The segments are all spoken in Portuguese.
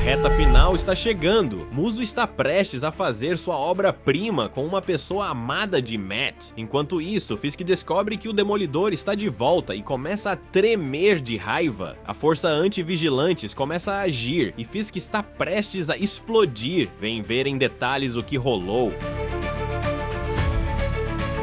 reta final está chegando. Muso está prestes a fazer sua obra-prima com uma pessoa amada de Matt. Enquanto isso, Fisk descobre que o Demolidor está de volta e começa a tremer de raiva. A força anti-vigilantes começa a agir e Fisk está prestes a explodir. Vem ver em detalhes o que rolou.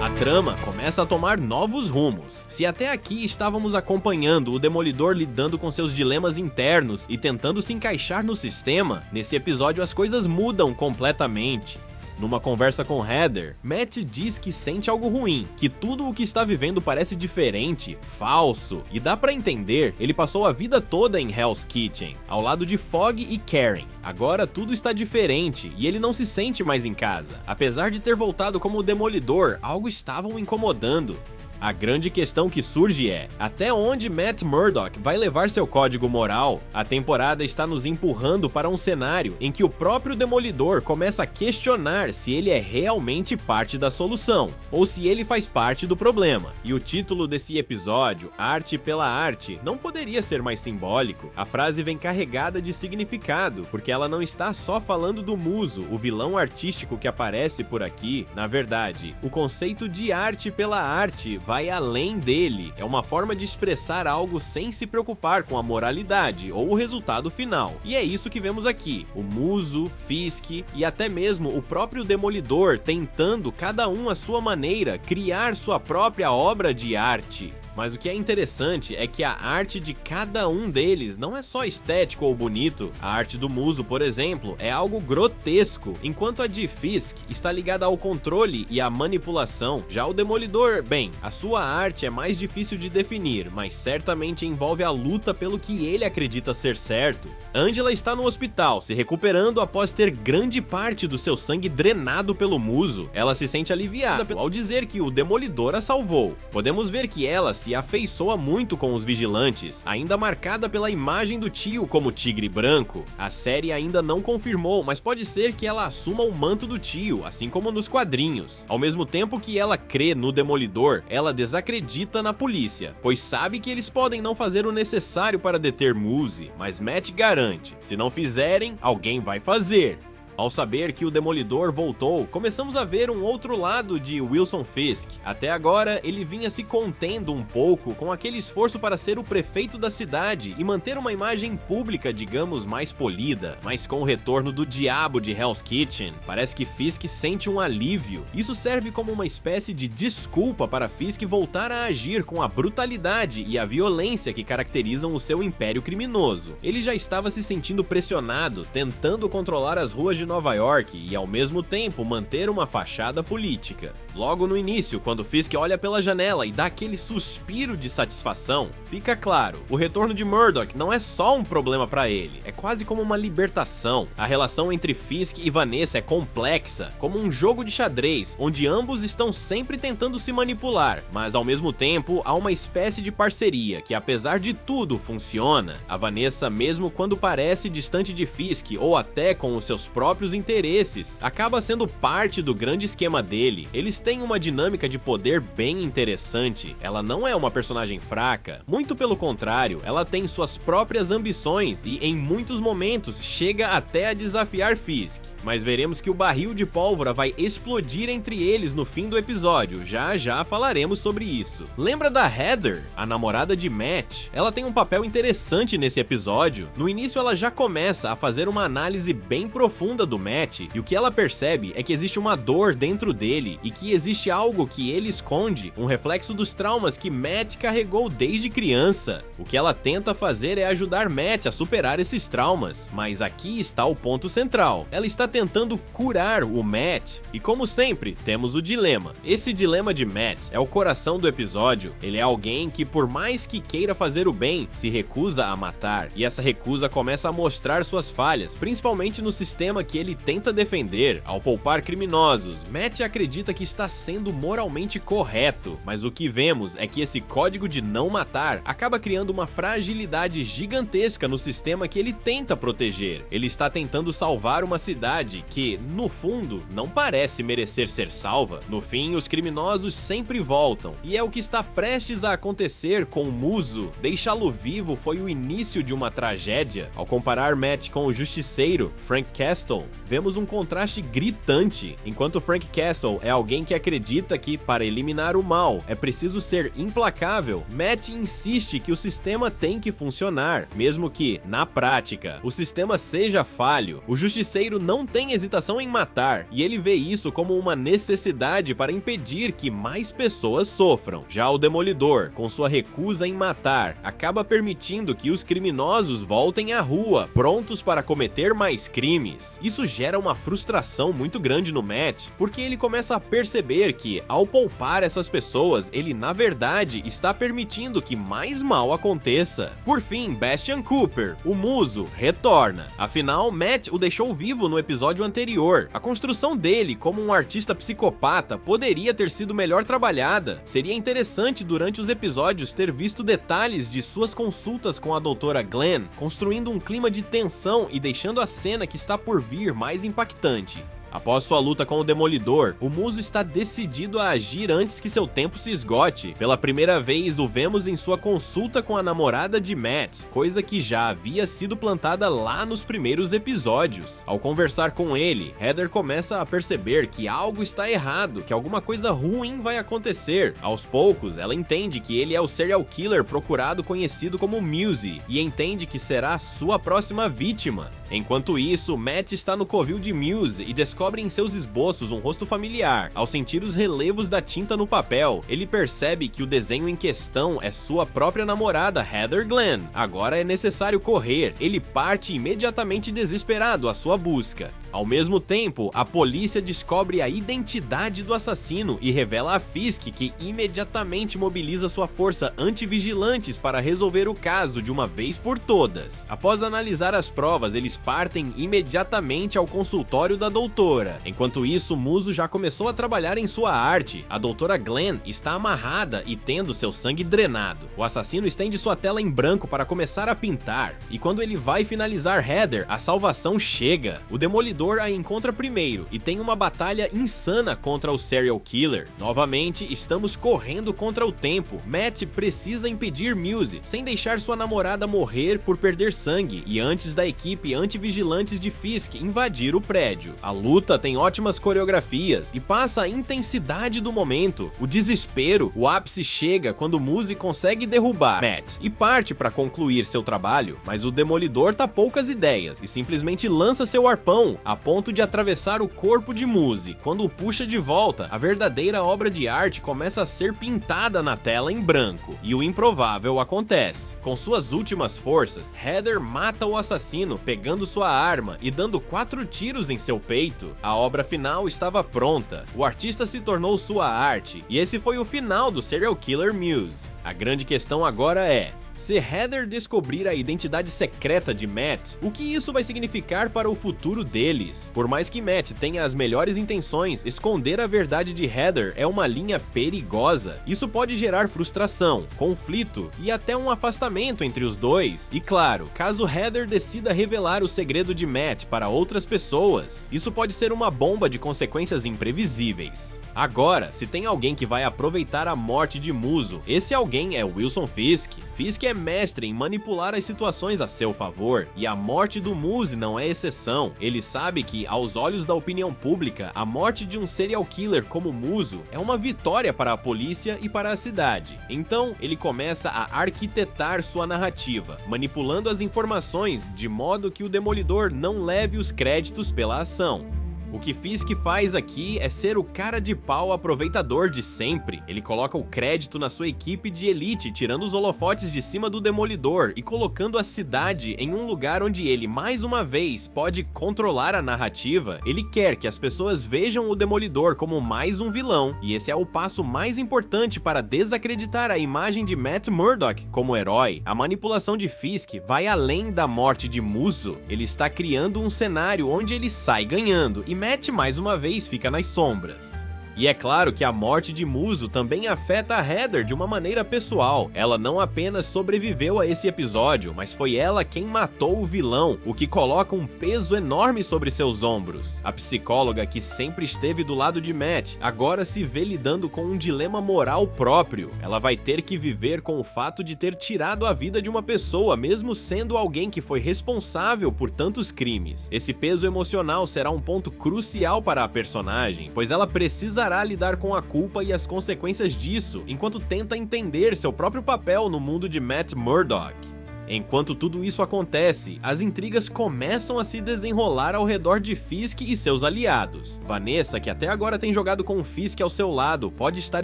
A trama começa a tomar novos rumos. Se até aqui estávamos acompanhando o Demolidor lidando com seus dilemas internos e tentando se encaixar no sistema, nesse episódio as coisas mudam completamente. Numa conversa com Heather, Matt diz que sente algo ruim, que tudo o que está vivendo parece diferente, falso, e dá pra entender, ele passou a vida toda em Hell's Kitchen, ao lado de Fogg e Karen. Agora tudo está diferente e ele não se sente mais em casa. Apesar de ter voltado como Demolidor, algo estava o incomodando. A grande questão que surge é, até onde Matt Murdock vai levar seu código moral? A temporada está nos empurrando para um cenário em que o próprio Demolidor começa a questionar se ele é realmente parte da solução, ou se ele faz parte do problema. E o título desse episódio, Arte pela Arte, não poderia ser mais simbólico. A frase vem carregada de significado, porque ela não está só falando do Muso, o vilão artístico que aparece por aqui. Na verdade, o conceito de arte pela arte vai além dele, é uma forma de expressar algo sem se preocupar com a moralidade ou o resultado final. E é isso que vemos aqui, o Muso, Fisk e até mesmo o próprio Demolidor tentando, cada um à sua maneira, criar sua própria obra de arte. Mas o que é interessante é que a arte de cada um deles não é só estético ou bonito. A arte do Muso, por exemplo, é algo grotesco, enquanto a de Fisk está ligada ao controle e à manipulação. Já o Demolidor, bem, a sua arte é mais difícil de definir, mas certamente envolve a luta pelo que ele acredita ser certo. Angela está no hospital, se recuperando após ter grande parte do seu sangue drenado pelo Muso. Ela se sente aliviada ao dizer que o Demolidor a salvou. Podemos ver que ela se afeiçoa muito com os vigilantes, ainda marcada pela imagem do tio como tigre branco. A série ainda não confirmou, mas pode ser que ela assuma o manto do tio, assim como nos quadrinhos. Ao mesmo tempo que ela crê no Demolidor, ela desacredita na polícia, pois sabe que eles podem não fazer o necessário para deter Muse, mas Matt garante, se não fizerem, alguém vai fazer. Ao saber que o Demolidor voltou, começamos a ver um outro lado de Wilson Fisk. Até agora, ele vinha se contendo um pouco com aquele esforço para ser o prefeito da cidade e manter uma imagem pública, digamos, mais polida. Mas com o retorno do diabo de Hell's Kitchen, parece que Fisk sente um alívio. Isso serve como uma espécie de desculpa para Fisk voltar a agir com a brutalidade e a violência que caracterizam o seu império criminoso. Ele já estava se sentindo pressionado, tentando controlar as ruas de Nova York e ao mesmo tempo manter uma fachada política. Logo no início, quando Fisk olha pela janela e dá aquele suspiro de satisfação, fica claro, o retorno de Murdock não é só um problema para ele, é quase como uma libertação. A relação entre Fisk e Vanessa é complexa, como um jogo de xadrez, onde ambos estão sempre tentando se manipular, mas ao mesmo tempo há uma espécie de parceria que, apesar de tudo, funciona. A Vanessa, mesmo quando parece distante de Fisk ou até com os seus próprios interesses, acaba sendo parte do grande esquema dele. Eles têm uma dinâmica de poder bem interessante. Ela não é uma personagem fraca, muito pelo contrário, ela tem suas próprias ambições e em muitos momentos chega até a desafiar Fisk. Mas veremos que o barril de pólvora vai explodir entre eles no fim do episódio, já falaremos sobre isso. Lembra da Heather, a namorada de Matt? Ela tem um papel interessante nesse episódio. No início ela já começa a fazer uma análise bem profunda do Matt, e o que ela percebe é que existe uma dor dentro dele e que existe algo que ele esconde, um reflexo dos traumas que Matt carregou desde criança. O que ela tenta fazer é ajudar Matt a superar esses traumas, mas aqui está o ponto central. Ela está tentando curar o Matt, e como sempre, temos o dilema. Esse dilema de Matt é o coração do episódio. Ele é alguém que, por mais que queira fazer o bem, se recusa a matar, e essa recusa começa a mostrar suas falhas, principalmente no sistema que ele tenta defender. Ao poupar criminosos, Matt acredita que está sendo moralmente correto, mas o que vemos é que esse código de não matar acaba criando uma fragilidade gigantesca no sistema que ele tenta proteger. Ele está tentando salvar uma cidade cidade que, no fundo, não parece merecer ser salva. No fim, os criminosos sempre voltam, e é o que está prestes a acontecer com Muso. Deixá-lo vivo foi o início de uma tragédia. Ao comparar Matt com o justiceiro, Frank Castle, vemos um contraste gritante. Enquanto Frank Castle é alguém que acredita que, para eliminar o mal, é preciso ser implacável, Matt insiste que o sistema tem que funcionar, mesmo que, na prática, o sistema seja falho. O justiceiro não tem hesitação em matar, e ele vê isso como uma necessidade para impedir que mais pessoas sofram. Já o Demolidor, com sua recusa em matar, acaba permitindo que os criminosos voltem à rua, prontos para cometer mais crimes. Isso gera uma frustração muito grande no Matt, porque ele começa a perceber que, ao poupar essas pessoas, ele na verdade está permitindo que mais mal aconteça. Por fim, Bastian Cooper, o Muso, retorna. Afinal, Matt o deixou vivo no episódio anterior. A construção dele como um artista psicopata poderia ter sido melhor trabalhada. Seria interessante durante os episódios ter visto detalhes de suas consultas com a doutora Glenn, construindo um clima de tensão e deixando a cena que está por vir mais impactante. Após sua luta com o Demolidor, o Muso está decidido a agir antes que seu tempo se esgote. Pela primeira vez, o vemos em sua consulta com a namorada de Matt, coisa que já havia sido plantada lá nos primeiros episódios. Ao conversar com ele, Heather começa a perceber que algo está errado, que alguma coisa ruim vai acontecer. Aos poucos, ela entende que ele é o serial killer procurado conhecido como Muse, e entende que será sua próxima vítima. Enquanto isso, Matt está no covil de Muse e descobre em seus esboços um rosto familiar. Ao sentir os relevos da tinta no papel, ele percebe que o desenho em questão é sua própria namorada, Heather Glenn. Agora é necessário correr. Ele parte imediatamente desesperado à sua busca. Ao mesmo tempo, a polícia descobre a identidade do assassino e revela a Fisk, que imediatamente mobiliza sua força anti-vigilantes para resolver o caso de uma vez por todas. Após analisar as provas, eles partem imediatamente ao consultório da doutora. Enquanto isso, Muso já começou a trabalhar em sua arte. A doutora Glenn está amarrada e tendo seu sangue drenado. O assassino estende sua tela em branco para começar a pintar, e quando ele vai finalizar Heather, a salvação chega. O Demolidor a encontra primeiro e tem uma batalha insana contra o serial killer. Novamente, estamos correndo contra o tempo. Matt precisa impedir Muse, sem deixar sua namorada morrer por perder sangue, e antes da equipe anti-vigilantes de Fisk invadir o prédio. A luta tem ótimas coreografias e passa a intensidade do momento. O desespero, o ápice chega quando Muse consegue derrubar Matt e parte para concluir seu trabalho, mas o Demolidor tá poucas ideias e simplesmente lança seu arpão a ponto de atravessar o corpo de Muse. Quando o puxa de volta, a verdadeira obra de arte começa a ser pintada na tela em branco, e o improvável acontece. Com suas últimas forças, Heather mata o assassino pegando sua arma e dando 4 tiros em seu peito. A obra final estava pronta, o artista se tornou sua arte, e esse foi o final do serial killer Muse. A grande questão agora é: se Heather descobrir a identidade secreta de Matt, o que isso vai significar para o futuro deles? Por mais que Matt tenha as melhores intenções, esconder a verdade de Heather é uma linha perigosa. Isso pode gerar frustração, conflito e até um afastamento entre os dois. E claro, caso Heather decida revelar o segredo de Matt para outras pessoas, isso pode ser uma bomba de consequências imprevisíveis. Agora, se tem alguém que vai aproveitar a morte de Muso, esse alguém é Wilson Fisk. Fisk é mestre em manipular as situações a seu favor, e a morte do Muse não é exceção. Ele sabe que, aos olhos da opinião pública, a morte de um serial killer como Muso é uma vitória para a polícia e para a cidade. Então, ele começa a arquitetar sua narrativa, manipulando as informações de modo que o Demolidor não leve os créditos pela ação. O que Fisk faz aqui é ser o cara de pau aproveitador de sempre. Ele coloca o crédito na sua equipe de elite, tirando os holofotes de cima do Demolidor e colocando a cidade em um lugar onde ele, mais uma vez, pode controlar a narrativa. Ele quer que as pessoas vejam o Demolidor como mais um vilão, e esse é o passo mais importante para desacreditar a imagem de Matt Murdock como herói. A manipulação de Fisk vai além da morte de Muso. Ele está criando um cenário onde ele sai ganhando, e Matt mais uma vez fica nas sombras. E é claro que a morte de Muso também afeta a Heather de uma maneira pessoal. Ela não apenas sobreviveu a esse episódio, mas foi ela quem matou o vilão, o que coloca um peso enorme sobre seus ombros. A psicóloga que sempre esteve do lado de Matt, agora se vê lidando com um dilema moral próprio. Ela vai ter que viver com o fato de ter tirado a vida de uma pessoa, mesmo sendo alguém que foi responsável por tantos crimes. Esse peso emocional será um ponto crucial para a personagem, pois ela precisará lidar com a culpa e as consequências disso, enquanto tenta entender seu próprio papel no mundo de Matt Murdock. Enquanto tudo isso acontece, as intrigas começam a se desenrolar ao redor de Fisk e seus aliados. Vanessa, que até agora tem jogado com Fisk ao seu lado, pode estar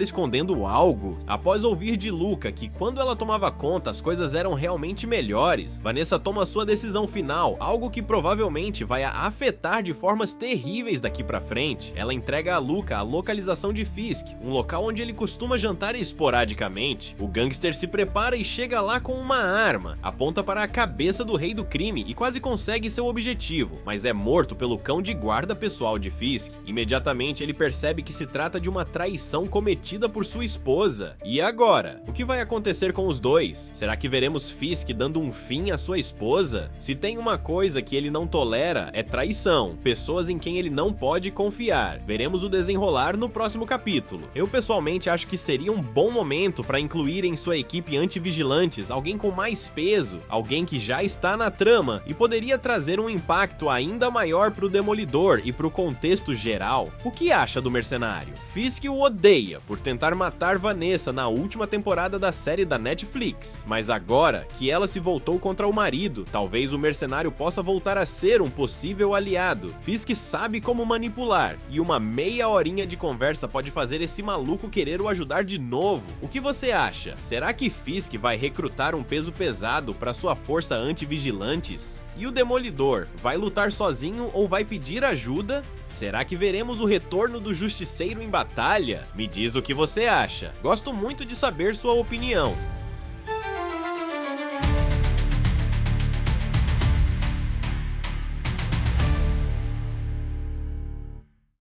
escondendo algo. Após ouvir de Luca que quando ela tomava conta as coisas eram realmente melhores, Vanessa toma sua decisão final, algo que provavelmente vai a afetar de formas terríveis daqui pra frente. Ela entrega a Luca a localização de Fisk, um local onde ele costuma jantar esporadicamente. O gangster se prepara e chega lá com uma arma. Aponta para a cabeça do rei do crime e quase consegue seu objetivo, mas é morto pelo cão de guarda pessoal de Fisk. Imediatamente ele percebe que se trata de uma traição cometida por sua esposa. E agora? O que vai acontecer com os dois? Será que veremos Fisk dando um fim à sua esposa? Se tem uma coisa que ele não tolera, é traição, pessoas em quem ele não pode confiar. Veremos o desenrolar no próximo capítulo. Eu pessoalmente acho que seria um bom momento para incluir em sua equipe anti-vigilantes alguém com mais peso, alguém que já está na trama e poderia trazer um impacto ainda maior pro Demolidor e pro contexto geral. O que acha do mercenário? Fisk o odeia por tentar matar Vanessa na última temporada da série da Netflix, mas agora que ela se voltou contra o marido, talvez o mercenário possa voltar a ser um possível aliado. Fisk sabe como manipular, e uma meia horinha de conversa pode fazer esse maluco querer o ajudar de novo. O que você acha? Será que Fisk vai recrutar um peso pesado para sua força anti-vigilantes? E o Demolidor vai lutar sozinho ou vai pedir ajuda? Será que veremos o retorno do Justiceiro em batalha? Me diz o que você acha. Gosto muito de saber sua opinião.